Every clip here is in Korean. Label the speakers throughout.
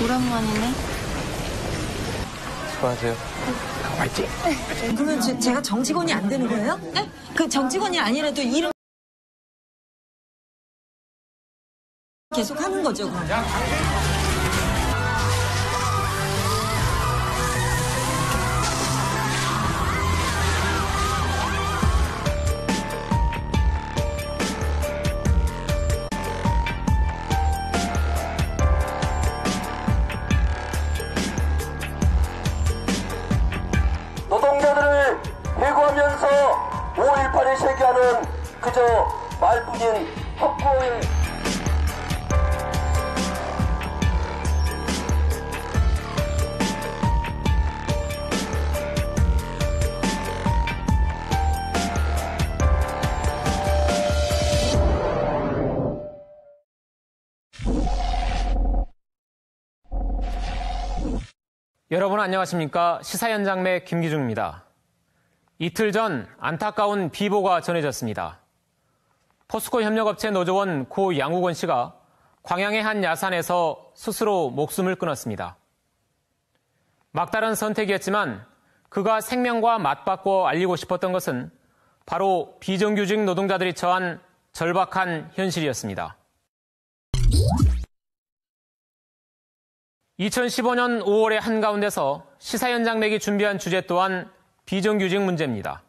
Speaker 1: 오랜만이네.
Speaker 2: 수고하세요. 화이팅!
Speaker 3: 그러면 제가 정직원이 안 되는 거예요? 네? 그 정직원이 아니라도 일은 계속 하는 거죠, 그럼?
Speaker 4: 노동자들을 해고하면서 5.18에 세계하는 그저 말뿐인 헛구호의
Speaker 5: 여러분 안녕하십니까? 시사현장매 김기중입니다. 이틀 전 안타까운 비보가 전해졌습니다. 포스코 협력업체 노조원 고 양우건 씨가 광양의 한 야산에서 스스로 목숨을 끊었습니다. 막다른 선택이었지만 그가 생명과 맞바꿔 알리고 싶었던 것은 바로 비정규직 노동자들이 처한 절박한 현실이었습니다. 2015년 5월의 한가운데서 시사현장맥이 준비한 주제 또한 비정규직 문제입니다.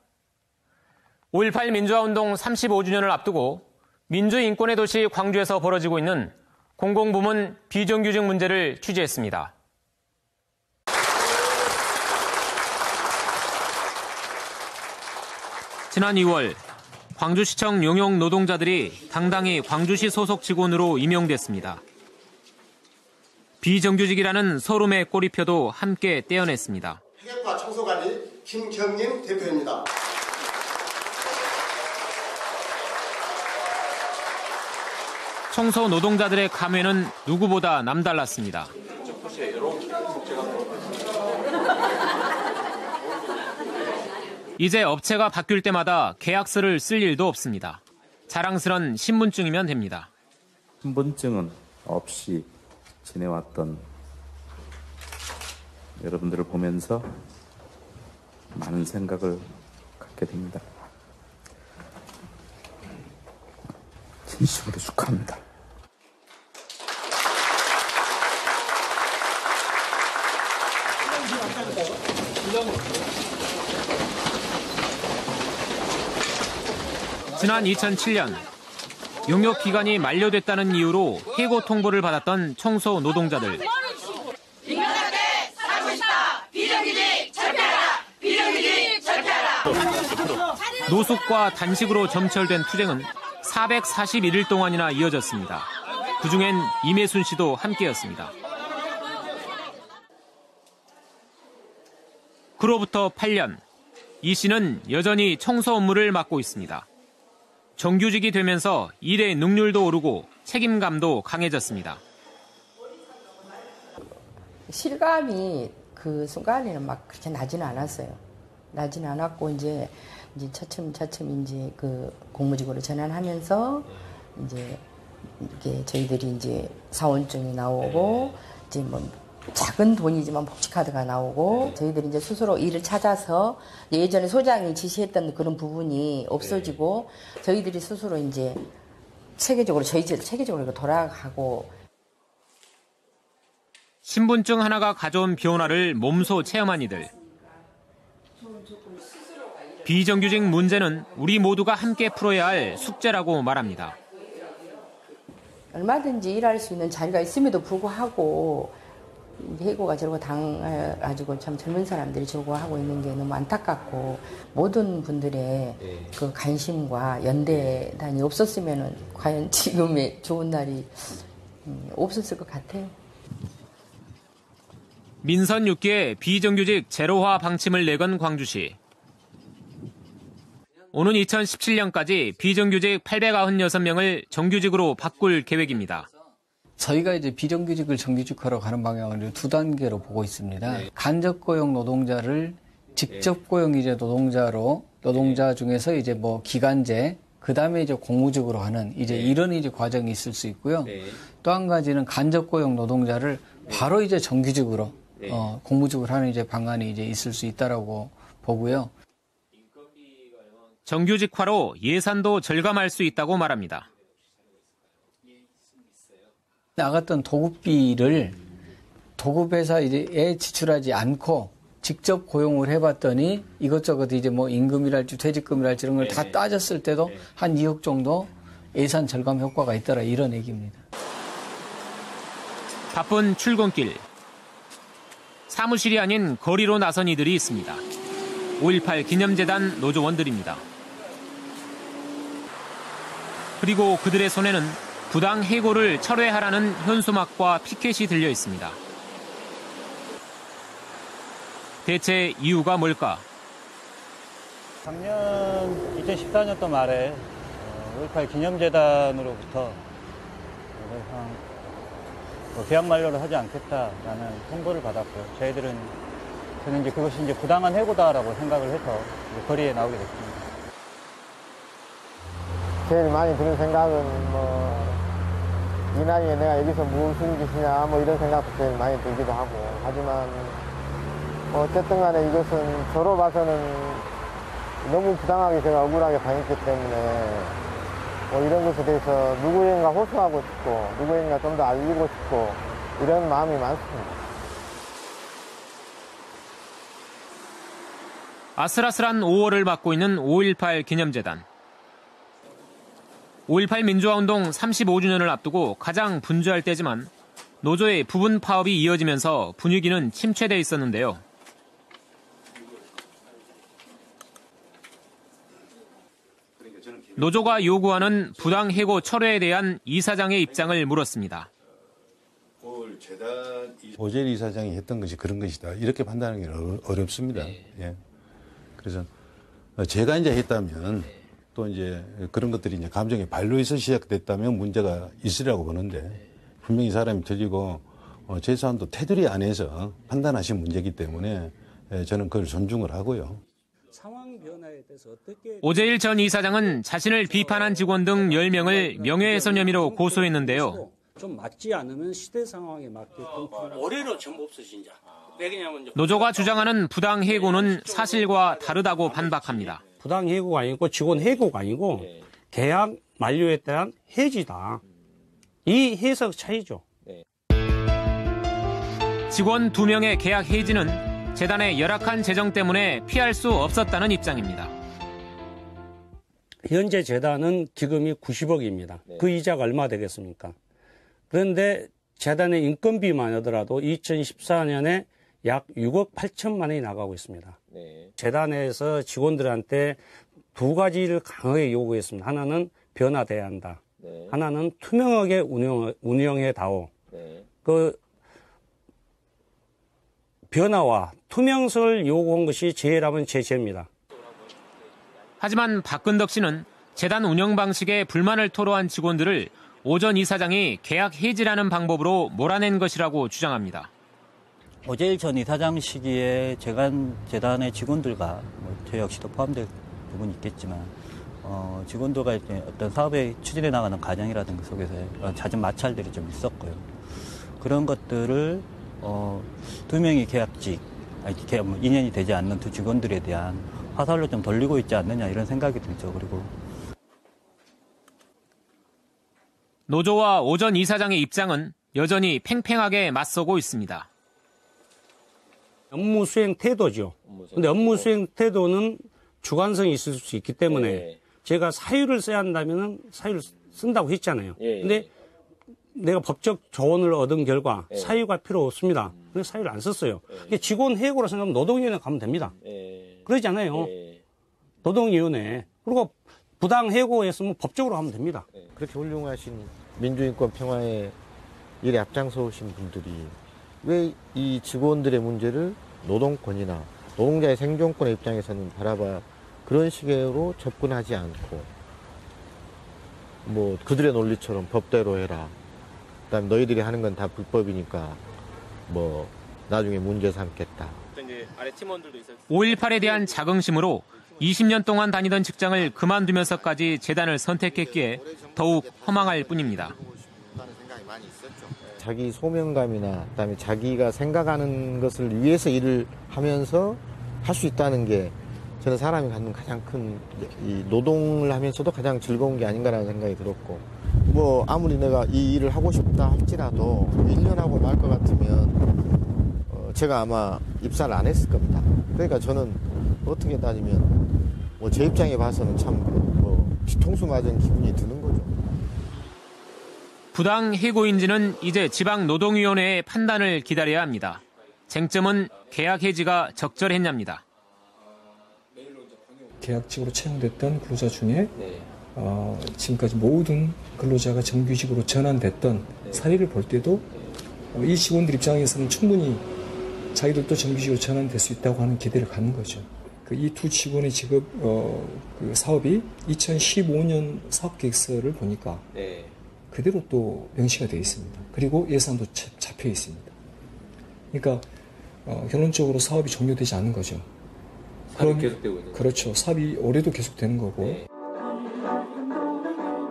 Speaker 5: 5.18 민주화운동 35주년을 앞두고 민주인권의 도시 광주에서 벌어지고 있는 공공부문 비정규직 문제를 취재했습니다. 지난 2월 광주시청 용역 노동자들이 당당히 광주시 소속 직원으로 임용됐습니다. 비정규직이라는 서름의 꼬리표도 함께 떼어냈습니다.
Speaker 6: 회계과 청소관리 김경림 대표입니다.
Speaker 5: 청소 노동자들의 감회는 누구보다 남달랐습니다. 이제 업체가 바뀔 때마다 계약서를 쓸 일도 없습니다. 자랑스런 신분증이면 됩니다.
Speaker 7: 신분증은 없이 지내왔던 여러분들을 보면서 많은 생각을 갖게 됩니다. 진심으로 축하합니다.
Speaker 5: 지난 2007년 용역 기간이 만료됐다는 이유로 해고 통보를 받았던 청소 노동자들.
Speaker 8: 인간답게 살고 싶다. 비정규직 철폐하라. 비정규직 철폐하라.
Speaker 5: 노숙과 단식으로 점철된 투쟁은 441일 동안이나 이어졌습니다. 그중엔 임혜순 씨도 함께였습니다. 그로부터 8년, 이 씨는 여전히 청소 업무를 맡고 있습니다. 정규직이 되면서 일의 능률도 오르고 책임감도 강해졌습니다.
Speaker 9: 실감이 그 순간에는 막 그렇게 나지는 않았어요. 나지는 않았고 이제 차츰 이제 그 공무직으로 전환하면서 이제 이게 저희들이 이제 사원증이 나오고 이제 뭐 작은 돈이지만 복지카드가 나오고 저희들이 이제 스스로 일을 찾아서 예전에 소장이 지시했던 그런 부분이 없어지고 저희들이 스스로 이제 체계적으로 돌아가고
Speaker 5: 신분증 하나가 가져온 변화를 몸소 체험한 이들. 비정규직 문제는 우리 모두가 함께 풀어야 할 숙제라고 말합니다.
Speaker 9: 얼마든지 일할 수 있는 자리가 있음에도 불구하고 해고가 저러고 당해가지고 참 젊은 사람들이 저러고 하고 있는 게 너무 안타깝고 모든 분들의 그 관심과 연대단이 없었으면 과연 지금의 좋은 날이 없었을 것 같아요.
Speaker 5: 민선 6기에 비정규직 제로화 방침을 내건 광주시. 오는 2017년까지 비정규직 896명을 정규직으로 바꿀 계획입니다.
Speaker 10: 저희가 이제 비정규직을 정규직화로 가는 방향을 두 단계로 보고 있습니다. 간접 고용 노동자를 직접 고용 이제 노동자 중에서 이제 뭐 기간제, 그 다음에 이제 공무직으로 하는 이제 이런 이제 과정이 있을 수 있고요. 또 한 가지는 간접 고용 노동자를 바로 이제 정규직으로 공무직을 하는 이제 방안이 이제 있을 수 있다라고 보고요.
Speaker 5: 정규직화로 예산도 절감할 수 있다고 말합니다.
Speaker 10: 나갔던 도급비를 도급회사 이제에 지출하지 않고 직접 고용을 해봤더니 이것저것 이제 뭐 임금이랄지 퇴직금이랄지 이런 걸 다 따졌을 때도 한 2억 정도 예산 절감 효과가 있더라 이런 얘기입니다.
Speaker 5: 바쁜 출근길. 사무실이 아닌 거리로 나선 이들이 있습니다. 5.18 기념재단 노조원들입니다. 그리고 그들의 손에는 부당 해고를 철회하라는 현수막과 피켓이 들려 있습니다. 대체 이유가 뭘까?
Speaker 1: 작년 2014년도 말에 5.18 기념재단으로부터 계약 만료를 하지 않겠다라는 통보를 받았고요. 저는 이제 그것이 이제 부당한 해고다라고 생각을 해서 거리에 나오게 됐습니다.
Speaker 11: 제일 많이 드는 생각은 이 나이에 내가 여기서 무슨 짓이냐 이런 생각도 제일 많이 들기도 하고, 하지만 어쨌든 간에 이것은 저로 봐서는 너무 부당하게 제가 억울하게 당했기 때문에 이런 것에 대해서 누구인가 호소하고 싶고 누구인가 좀 더 알리고 싶고 이런 마음이 많습니다.
Speaker 5: 아슬아슬한 5월을 맞고 있는 5.18 기념재단. 5.18 민주화운동 35주년을 앞두고 가장 분주할 때지만 노조의 부분 파업이 이어지면서 분위기는 침체돼 있었는데요. 노조가 요구하는 부당 해고 철회에 대한 이사장의 입장을 물었습니다.
Speaker 12: 오재일 이사장이 했던 것이 그런 것이다. 이렇게 판단하기는 어렵습니다. 예. 그래서 제가 이제 했다면 또 이제 그런 것들이 이제 감정의 발로에서 시작됐다면 문제가 있으리라고 보는데, 분명히 사람이 틀리고 최소한도 테두리 안에서 판단하신 문제이기 때문에 저는 그걸 존중을 하고요.
Speaker 5: 오재일 전 이사장은 자신을 비판한 직원 등 10명을 명예훼손 혐의로 고소했는데요.
Speaker 13: 좀 맞지 않으면 시대 상황에 맞게끔 올해로 전부 없어진 자.
Speaker 5: 노조가 주장하는 부당 해고는 사실과 다르다고 반박합니다.
Speaker 13: 부당 해고가 아니고 직원 해고가 아니고 계약 만료에 대한 해지다. 이 해석 차이죠.
Speaker 5: 직원 2명의 계약 해지는 재단의 열악한 재정 때문에 피할 수 없었다는 입장입니다.
Speaker 13: 현재 재단은 기금이 90억입니다. 그 이자가 얼마 되겠습니까? 그런데 재단의 인건비만 하더라도 2014년에 약 6억 8천만 원이 나가고 있습니다. 재단에서 직원들한테 2가지를 강하게 요구했습니다. 하나는 변화돼야 한다. 하나는 투명하게 운영해 다오. 그 변화와 투명성을 요구한 것이 제라면 제 죄입니다.
Speaker 5: 하지만 박근덕 씨는 재단 운영 방식에 불만을 토로한 직원들을 오 전 이사장이 계약 해지라는 방법으로 몰아낸 것이라고 주장합니다.
Speaker 14: 오재일 전 이사장 시기에 재단의 직원들과 저 역시도 포함될 부분이 있겠지만 직원들과 어떤 사업에 추진해 나가는 과정이라든가 속에서 잦은 마찰들이 좀 있었고요. 그런 것들을 2명이 계약직, 인연이 되지 않는 두 직원들에 대한 화살로 좀 돌리고 있지 않느냐 이런 생각이 들죠. 그리고
Speaker 5: 노조와 오 전 이사장의 입장은 여전히 팽팽하게 맞서고 있습니다.
Speaker 13: 업무 수행 태도죠. 그런데 업무 수행 태도는 주관성이 있을 수 있기 때문에 제가 사유를 써야 한다면 사유를 쓴다고 했잖아요. 근데 내가 법적 조언을 얻은 결과 사유가 필요 없습니다. 그래서 사유를 안 썼어요. 직원 해고로 생각하면 노동위원회 가면 됩니다. 그러지 않아요. 노동위원회. 그리고 부당 해고했으면 법적으로 하면 됩니다.
Speaker 11: 그렇게 훌륭하신 민주인권 평화의 일에 앞장서 오신 분들이 왜 이 직원들의 문제를 노동권이나 노동자의 생존권의 입장에서는 바라봐 그런 식으로 접근하지 않고 그들의 논리처럼 법대로 해라. 그다음에 너희들이 하는 건 다 불법이니까 나중에 문제 삼겠다.
Speaker 5: 5.18에 대한 자긍심으로 20년 동안 다니던 직장을 그만두면서까지 재단을 선택했기에 더욱 허망할 뿐입니다.
Speaker 11: 많이 있었죠. 자기 소명감이나 그다음에 자기가 생각하는 것을 위해서 일을 하면서 할 수 있다는 게 저는 사람이 갖는 가장 큰 이 노동을 하면서도 가장 즐거운 게 아닌가라는 생각이 들었고, 뭐 아무리 내가 이 일을 하고 싶다 할지라도 1년 하고 말 것 같으면 제가 아마 입사를 안 했을 겁니다. 그러니까 저는 어떻게 따지면 뭐 제 입장에 봐서는 참 뭐 뒤통수 맞은 기분이 드는 거죠.
Speaker 5: 부당 해고인지는 이제 지방노동위원회의 판단을 기다려야 합니다. 쟁점은 계약 해지가 적절했냐입니다.
Speaker 15: 계약직으로 채용됐던 근로자 중에 지금까지 모든 근로자가 정규직으로 전환됐던 사례를 볼 때도 이 직원들 입장에서는 충분히 자기들도 정규직으로 전환될 수 있다고 하는 기대를 갖는 거죠. 이 두 직원의 직업 그 사업이 2015년 사업계획서를 보니까 그대로 또 명시가 되어 있습니다. 그리고 예산도 잡혀 있습니다. 그러니까 결론적으로 사업이 종료되지 않는 거죠.
Speaker 16: 사업이 계속되고 있는 거죠.
Speaker 15: 그렇죠. 사업이 올해도 계속되는 거고.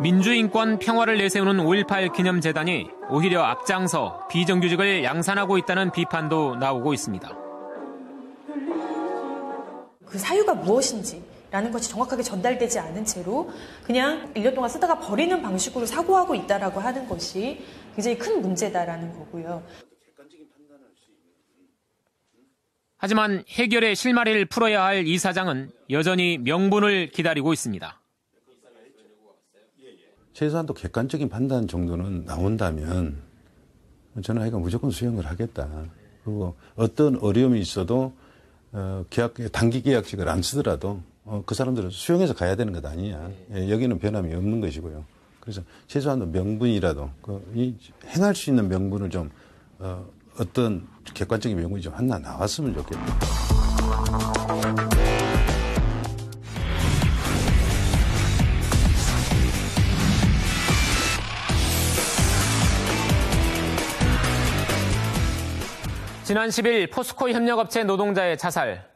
Speaker 5: 민주인권 평화를 내세우는 5.18 기념재단이 오히려 앞장서 비정규직을 양산하고 있다는 비판도 나오고 있습니다.
Speaker 17: 그 사유가 무엇인지라는 것이 정확하게 전달되지 않은 채로 그냥 1년 동안 쓰다가 버리는 방식으로 사고하고 있다라고 하는 것이 굉장히 큰 문제다라는 거고요.
Speaker 5: 하지만 해결의 실마리를 풀어야 할 이 사장은 여전히 명분을 기다리고 있습니다.
Speaker 12: 최소한도 객관적인 판단 정도는 나온다면 저는 하여간 무조건 수용을 하겠다. 그리고 어떤 어려움이 있어도 단기 계약직을 안 쓰더라도 그 사람들은 수용해서 가야 되는 것 아니냐. 여기는 변함이 없는 것이고요. 그래서 최소한도 명분이라도 행할 수 있는 명분을 좀 어떤 객관적인 명분이 좀 하나 나왔으면 좋겠다.
Speaker 5: 지난 10일 포스코 협력업체 노동자의 자살,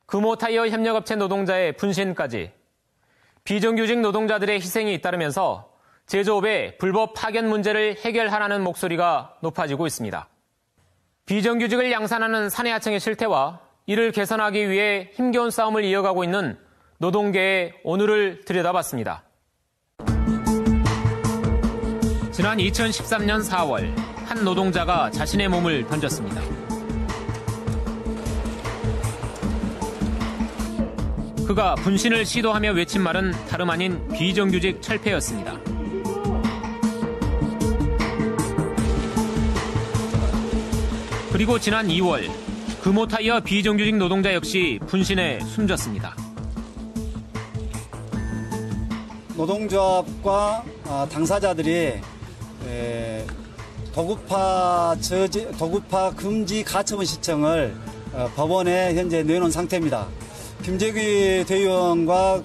Speaker 5: 금호타이어 협력업체 노동자의 분신까지 비정규직 노동자들의 희생이 잇따르면서 제조업의 불법 파견 문제를 해결하라는 목소리가 높아지고 있습니다. 비정규직을 양산하는 사내하청의 실태와 이를 개선하기 위해 힘겨운 싸움을 이어가고 있는 노동계의 오늘을 들여다봤습니다. 지난 2013년 4월 한 노동자가 자신의 몸을 던졌습니다. 그가 분신을 시도하며 외친 말은 다름 아닌 비정규직 철폐였습니다. 그리고 지난 2월 금호타이어 비정규직 노동자 역시 분신에 숨졌습니다.
Speaker 18: 노동조합과 당사자들이 도급파 금지 가처분 신청을 법원에 현재 내놓은 상태입니다. 김재규 대의원과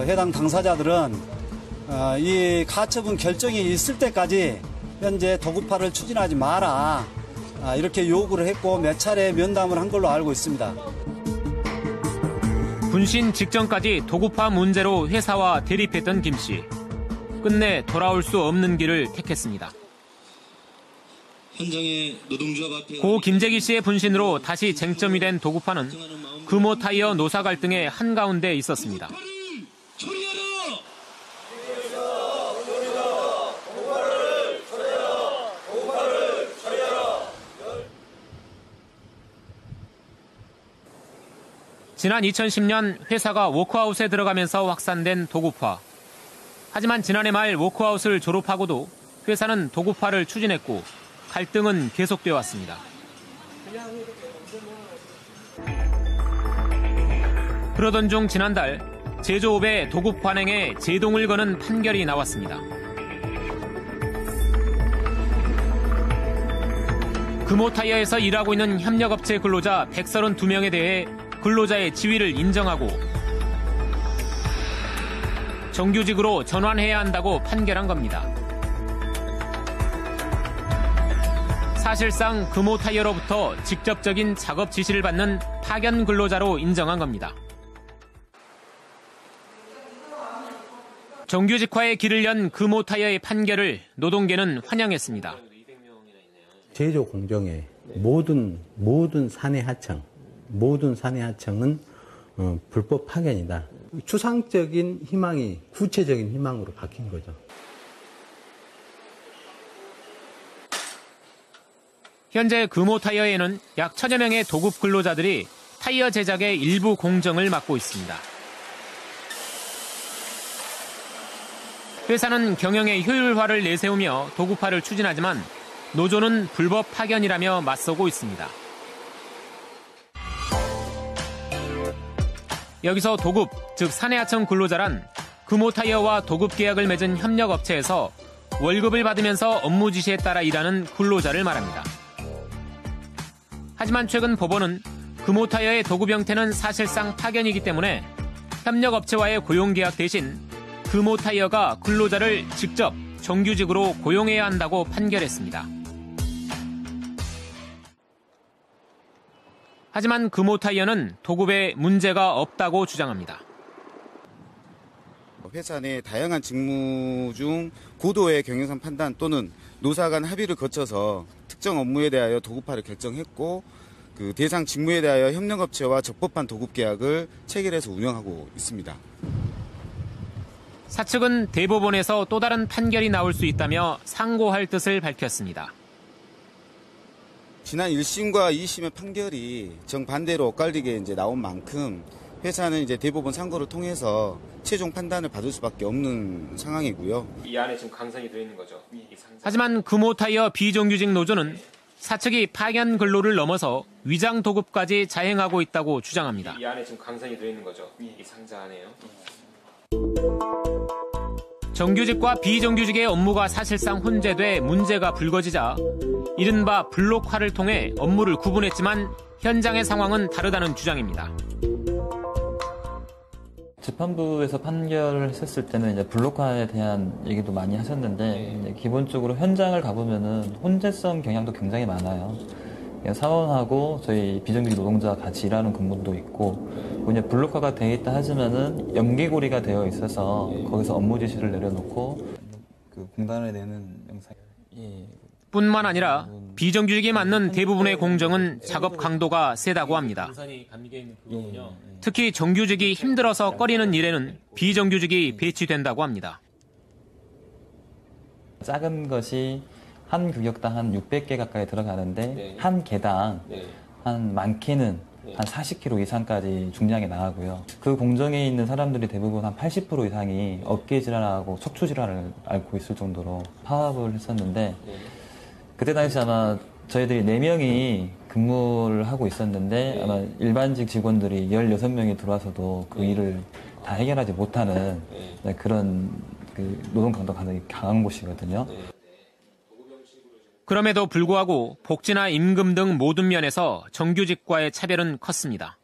Speaker 18: 해당 당사자들은 이 가처분 결정이 있을 때까지 현재 도급파를 추진하지 마라, 이렇게 요구를 했고 몇 차례 면담을 한 걸로 알고 있습니다.
Speaker 5: 분신 직전까지 도급파 문제로 회사와 대립했던 김 씨. 끝내 돌아올 수 없는 길을 택했습니다.
Speaker 19: 현장의 노동조합 앞에
Speaker 5: 고 김재기 씨의 분신으로 다시 쟁점이 된 도급파는 금호타이어 노사 갈등의 한가운데 있었습니다. 지난 2010년 회사가 워크아웃에 들어가면서 확산된 도급화. 하지만 지난해 말 워크아웃을 졸업하고도 회사는 도급화를 추진했고 갈등은 계속되어 왔습니다. 그러던 중 지난달 제조업의 도급 관행에 제동을 거는 판결이 나왔습니다. 금호타이어에서 일하고 있는 협력업체 근로자 132명에 대해 근로자의 지위를 인정하고 정규직으로 전환해야 한다고 판결한 겁니다. 사실상 금호타이어로부터 직접적인 작업 지시를 받는 파견 근로자로 인정한 겁니다. 정규직화의 길을 연 금호타이어의 판결을 노동계는 환영했습니다.
Speaker 19: 제조 공정의 모든 사내 하청은 불법 파견이다. 추상적인 희망이 구체적인 희망으로 바뀐 거죠.
Speaker 5: 현재 금호타이어에는 약 1000여 명의 도급 근로자들이 타이어 제작의 일부 공정을 맡고 있습니다. 회사는 경영의 효율화를 내세우며 도급화를 추진하지만 노조는 불법 파견이라며 맞서고 있습니다. 여기서 도급, 즉 사내하청 근로자란 금호타이어와 도급 계약을 맺은 협력업체에서 월급을 받으면서 업무 지시에 따라 일하는 근로자를 말합니다. 하지만 최근 법원은 금호타이어의 도급 형태는 사실상 파견이기 때문에 협력업체와의 고용계약 대신 금호타이어가 근로자를 직접 정규직으로 고용해야 한다고 판결했습니다. 하지만 금호타이어는 도급에 문제가 없다고 주장합니다.
Speaker 20: 회사 내 다양한 직무 중 고도의 경영상 판단 또는 노사 간 합의를 거쳐서 특정 업무에 대하여 도급화를 결정했고 그 대상 직무에 대하여 협력업체와 적법한 도급 계약을 체결해서 운영하고 있습니다.
Speaker 5: 사측은 대법원에서 또 다른 판결이 나올 수 있다며 상고할 뜻을 밝혔습니다.
Speaker 20: 지난 1심과 2심의 판결이 정반대로 엇갈리게 이제 나온 만큼 회사는 이제 대법원 상고를 통해서 최종 판단을 받을 수밖에 없는 상황이고요.
Speaker 16: 이 안에 지금 강선이 들어있는 거죠.
Speaker 5: 하지만 금호타이어 비정규직 노조는 사측이 파견 근로를 넘어서 위장 도급까지 자행하고 있다고 주장합니다.
Speaker 16: 이 안에 지금 강선이 들어있는 거죠. 이 상자 안에요.
Speaker 5: 정규직과 비정규직의 업무가 사실상 혼재돼 문제가 불거지자 이른바 블록화를 통해 업무를 구분했지만 현장의 상황은 다르다는 주장입니다.
Speaker 21: 재판부에서 판결을 했을 때는 이제 블록화에 대한 얘기도 많이 하셨는데 이제 기본적으로 현장을 가보면은 혼재성 경향도 굉장히 많아요. 사원하고 저희 비정규직 노동자가 같이 일하는 근무도 있고 이제 블록화가 되어 있다 하지만은 연계고리가 되어 있어서 거기서 업무 지시를 내려놓고 그 공단을 내는 영상이
Speaker 5: 뿐만 아니라 비정규직이 맡는 대부분의 공정은 작업 강도가 세다고 합니다. 특히 정규직이 힘들어서 꺼리는 일에는 비정규직이 배치된다고 합니다.
Speaker 21: 작은 것이 한 규격당 한 600개 가까이 들어가는데 한 개당 한 많게는 한 40kg 이상까지 중량이 나가고요. 그 공정에 있는 사람들이 대부분 한 80% 이상이 어깨 질환하고 척추 질환을 앓고 있을 정도로 파업을 했었는데 그때 당시 아마 저희들이 4명이 근무를 하고 있었는데 아마 일반직 직원들이 16명이 들어와서도 그 일을 다 해결하지 못하는 그런 그 노동 강도가 굉장히 강한 곳이거든요.
Speaker 5: 그럼에도 불구하고 복지나 임금 등 모든 면에서 정규직과의 차별은 컸습니다.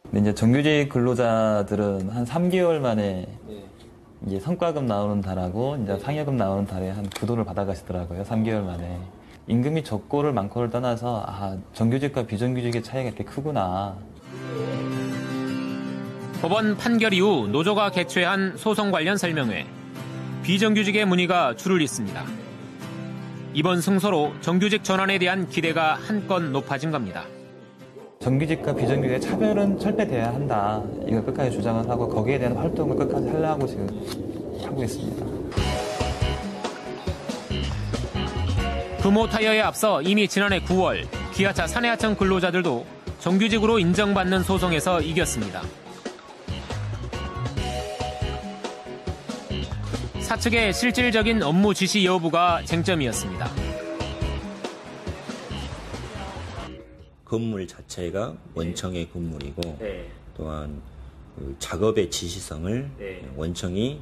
Speaker 21: 근데 이제 정규직 근로자들은 한 3개월 만에 이제 성과급 나오는 달하고 이제 상여급 나오는 달에 한 그 돈을 받아가시더라고요. 3개월 만에. 임금이 적고를 많고를 떠나서 정규직과 비정규직의 차이가 이렇게 크구나.
Speaker 5: 법원 판결 이후 노조가 개최한 소송 관련 설명회. 비정규직의 문의가 줄을 잇습니다. 이번 승소로 정규직 전환에 대한 기대가 한껏 높아진 겁니다.
Speaker 21: 정규직과 비정규직의 차별은 철폐돼야 한다. 이걸 끝까지 주장을 하고 거기에 대한 활동을 끝까지 하려고 지금 하고 있습니다.
Speaker 5: 금호타이어에 앞서 이미 지난해 9월 기아차 사내하청 근로자들도 정규직으로 인정받는 소송에서 이겼습니다. 사측의 실질적인 업무 지시 여부가 쟁점이었습니다.
Speaker 22: 건물 자체가 원청의 건물이고 또한 그 작업의 지시성을 원청이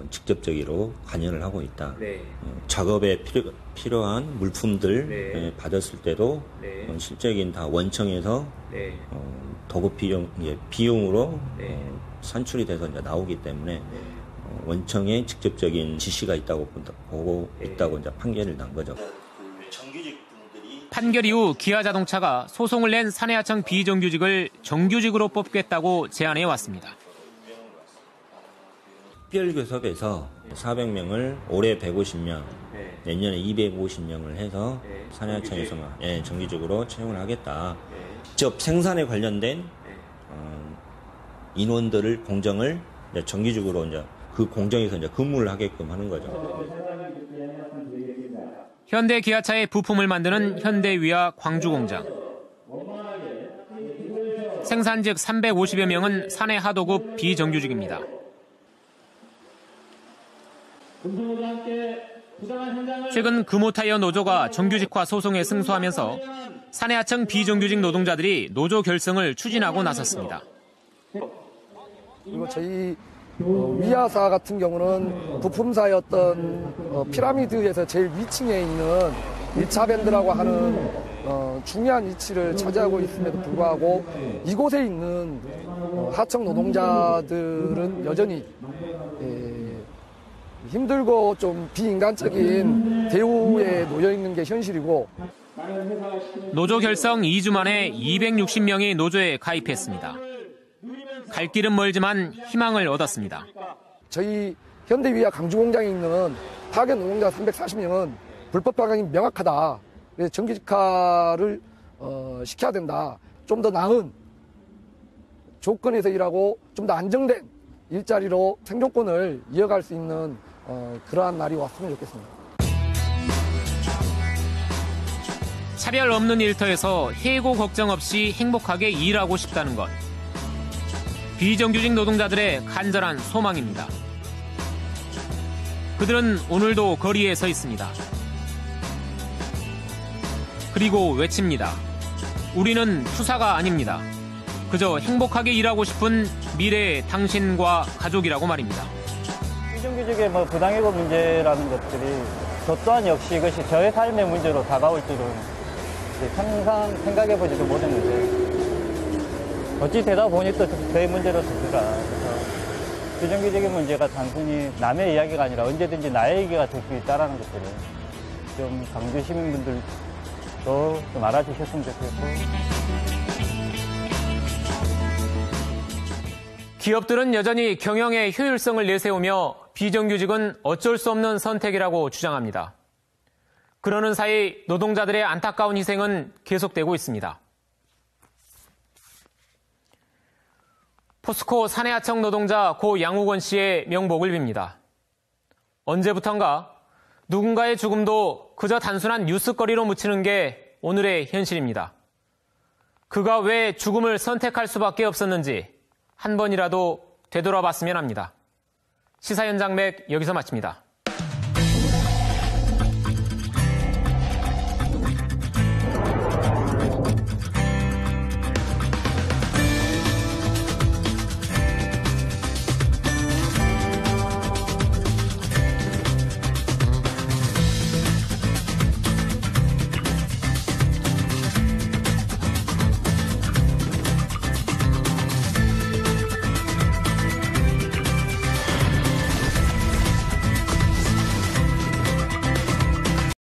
Speaker 22: 직접적으로 관여를 하고 있다. 작업에 필요한 물품들 받았을 때도 실적인 다 원청에서 도급 비용으로 산출이 돼서 이제 나오기 때문에 원청의 직접적인 지시가 있다고 보고 있다고 이제 판결을 난 거죠.
Speaker 5: 판결 이후 기아자동차가 소송을 낸 사내하청 비정규직을 정규직으로 뽑겠다고 제안해 왔습니다.
Speaker 22: 특별교섭에서 400명을 올해 150명, 내년에 250명을 해서 산하청에서 정기적으로 채용을 하겠다. 직접 생산에 관련된 인원들을 공정을 정기적으로 이제 그 공정에서 이제 근무를 하게끔 하는 거죠.
Speaker 5: 현대 기아차의 부품을 만드는 현대위아 광주공장. 생산직 350여 명은 사내 하도급 비정규직입니다. 최근 금호타이어 노조가 정규직화 소송에 승소하면서 사내하청 비정규직 노동자들이 노조 결성을 추진하고 나섰습니다.
Speaker 2: 그리고 저희 위아사 같은 경우는 부품사의 어떤 피라미드에서 제일 위층에 있는 1차 밴드라고 하는 중요한 위치를 차지하고 있음에도 불구하고 이곳에 있는 하청 노동자들은 여전히 힘들고 좀 비인간적인 대우에 놓여 있는 게 현실이고,
Speaker 5: 노조 결성 2주 만에 260명이 노조에 가입했습니다. 갈 길은 멀지만 희망을 얻었습니다.
Speaker 2: 저희 현대위아 강주공장에 있는 파견 노동자 340명은 불법 파견이 명확하다. 그래서 정규직화를 시켜야 된다. 좀 더 나은 조건에서 일하고 좀 더 안정된 일자리로 생존권을 이어갈 수 있는 그러한 날이 왔으면 좋겠습니다.
Speaker 5: 차별 없는 일터에서 해고 걱정 없이 행복하게 일하고 싶다는 것. 비정규직 노동자들의 간절한 소망입니다. 그들은 오늘도 거리에 서 있습니다. 그리고 외칩니다. 우리는 투사가 아닙니다. 그저 행복하게 일하고 싶은 미래의 당신과 가족이라고 말입니다.
Speaker 1: 비정규직의 부당해고 문제라는 것들이 저 또한 역시 이것이 저의 삶의 문제로 다가올 줄은 항상 생각해보지도 못했는데 어찌 되다 보니 또 저의 문제로 되더라. 그래서 비정규직의 문제가 단순히 남의 이야기가 아니라 언제든지 나의 얘기가 될 수 있다는 것들을 좀 광주 시민분들도 좀 알아주셨으면 좋겠고.
Speaker 5: 기업들은 여전히 경영의 효율성을 내세우며 비정규직은 어쩔 수 없는 선택이라고 주장합니다. 그러는 사이 노동자들의 안타까운 희생은 계속되고 있습니다. 포스코 사내하청 노동자 고 양욱원 씨의 명복을 빕니다. 언제부턴가 누군가의 죽음도 그저 단순한 뉴스거리로 묻히는 게 오늘의 현실입니다. 그가 왜 죽음을 선택할 수밖에 없었는지 한 번이라도 되돌아봤으면 합니다. 시사 현장맥 여기서 마칩니다.